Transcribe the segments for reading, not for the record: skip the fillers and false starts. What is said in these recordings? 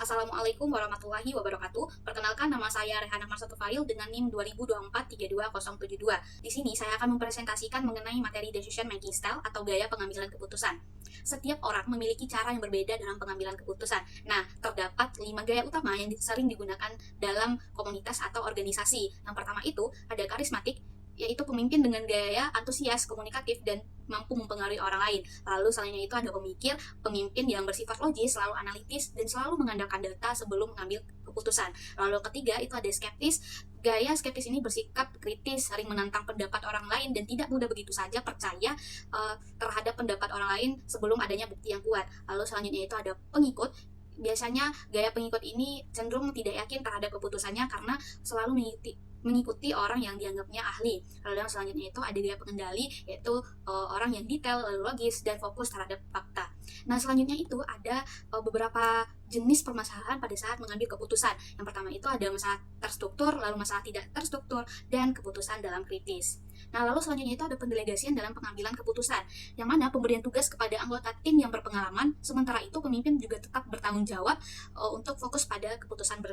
Assalamualaikum warahmatullahi wabarakatuh. Perkenalkan, nama saya Rehana Marsatufail dengan NIM 2024327072. Di sini saya akan mempresentasikan mengenai materi decision making style atau gaya pengambilan keputusan. Setiap orang memiliki cara yang berbeda dalam pengambilan keputusan. Nah, terdapat 5 gaya utama yang sering digunakan dalam komunitas atau organisasi. Yang pertama itu ada karismatik, yaitu pemimpin dengan gaya antusias, komunikatif, dan mampu mempengaruhi orang lain. Lalu selanjutnya itu ada pemikir, pemimpin yang bersifat logis, selalu analitis, dan selalu mengandalkan data sebelum mengambil keputusan. Lalu ketiga itu ada skeptis. Gaya skeptis ini bersikap kritis, sering menantang pendapat orang lain, dan tidak mudah begitu saja percaya terhadap pendapat orang lain sebelum adanya bukti yang kuat. Lalu selanjutnya itu ada pengikut. Biasanya gaya pengikut ini cenderung tidak yakin terhadap keputusannya karena selalu mengikuti orang yang dianggapnya ahli. Lalu yang selanjutnya itu ada gaya pengendali, yaitu orang yang detail, lalu logis, dan fokus terhadap fakta. Nah, selanjutnya itu ada beberapa jenis permasalahan pada saat mengambil keputusan. Yang pertama itu ada masalah terstruktur, lalu masalah tidak terstruktur, dan keputusan dalam kritis. Nah, lalu selanjutnya itu ada pendelegasian dalam pengambilan keputusan, yang mana pemberian tugas kepada anggota tim yang berpengalaman, sementara itu pemimpin juga tetap bertanggung jawab untuk fokus pada keputusan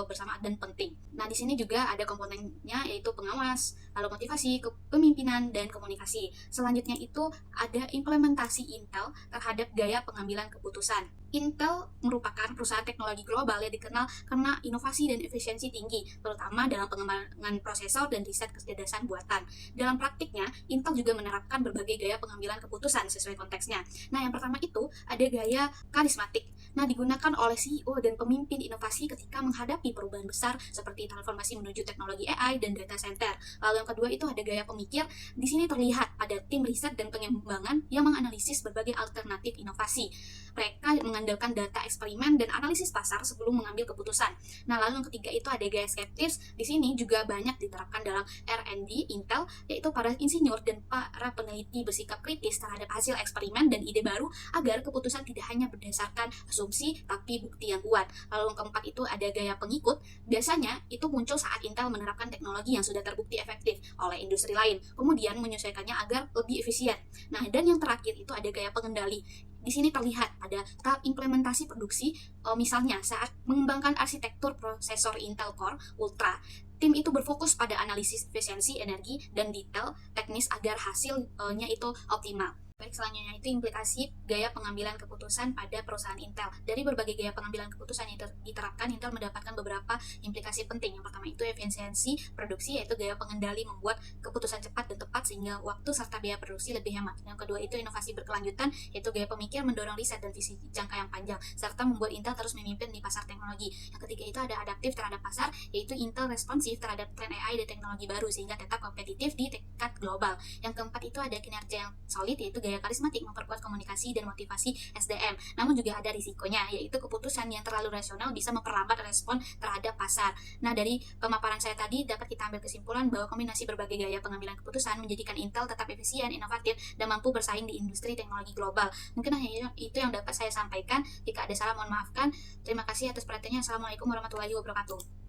bersama dan penting. Nah, di sini juga ada komponennya, yaitu pengawas, lalu motivasi, kepemimpinan, dan komunikasi. Selanjutnya itu ada implementasi Intel terhadap gaya pengambilan keputusan. Intel merupakan perusahaan teknologi global yang dikenal karena inovasi dan efisiensi tinggi, terutama dalam pengembangan prosesor dan riset kecerdasan buatan. Dalam praktiknya, Intel juga menerapkan berbagai gaya pengambilan keputusan sesuai konteksnya. Nah, yang pertama itu ada gaya karismatik. Nah, digunakan oleh CEO dan pemimpin inovasi ketika menghadapi perubahan besar seperti transformasi menuju teknologi AI dan data center. Lalu yang kedua itu ada gaya pemikir. Di sini terlihat pada tim riset dan pengembangan yang menganalisis berbagai alternatif inovasi. Mereka mengandalkan data eksperimen dan analisis pasar sebelum mengambil keputusan. Nah, lalu yang ketiga itu ada gaya skeptis. Di sini juga banyak diterapkan dalam R&D Intel, yaitu para insinyur dan para peneliti bersikap kritis terhadap hasil eksperimen dan ide baru agar keputusan tidak hanya berdasarkan asumsi tapi bukti yang kuat. Lalu yang keempat itu ada gaya pengikut. Biasanya itu muncul saat Intel menerapkan teknologi yang sudah terbukti efektif oleh industri lain, kemudian menyesuaikannya agar lebih efisien. Nah, dan yang terakhir itu ada gaya pengendali. Di sini terlihat pada tahap implementasi produksi, misalnya saat mengembangkan arsitektur prosesor Intel Core Ultra, tim itu berfokus pada analisis efisiensi energi dan detail teknis agar hasilnya itu optimal. Baik, selanjutnya itu implikasi gaya pengambilan keputusan pada perusahaan Intel. Dari berbagai gaya pengambilan keputusan yang diterapkan, Intel mendapatkan beberapa implikasi penting. Yang pertama itu efisiensi produksi, yaitu gaya pengendali membuat keputusan cepat dan tepat sehingga waktu serta biaya produksi lebih hemat. Yang kedua itu inovasi berkelanjutan, yaitu gaya pemikir mendorong riset dan visi jangka yang panjang, serta membuat Intel terus memimpin di pasar teknologi. Yang ketiga itu ada adaptif terhadap pasar, yaitu Intel responsif terhadap tren AI dan teknologi baru sehingga tetap kompetitif di tingkat global. Yang keempat itu ada kinerja yang solid, yaitu gaya karismatik memperkuat komunikasi dan motivasi SDM. Namun juga ada risikonya, yaitu keputusan yang terlalu rasional bisa memperlambat respon terhadap pasar. Nah, dari pemaparan saya tadi dapat kita ambil kesimpulan bahwa kombinasi berbagai gaya pengambilan keputusan menjadikan Intel tetap efisien, inovatif, dan mampu bersaing di industri teknologi global. Mungkin hanya itu yang dapat saya sampaikan. Jika ada salah, mohon maafkan. Terima kasih atas perhatiannya. Assalamualaikum warahmatullahi wabarakatuh.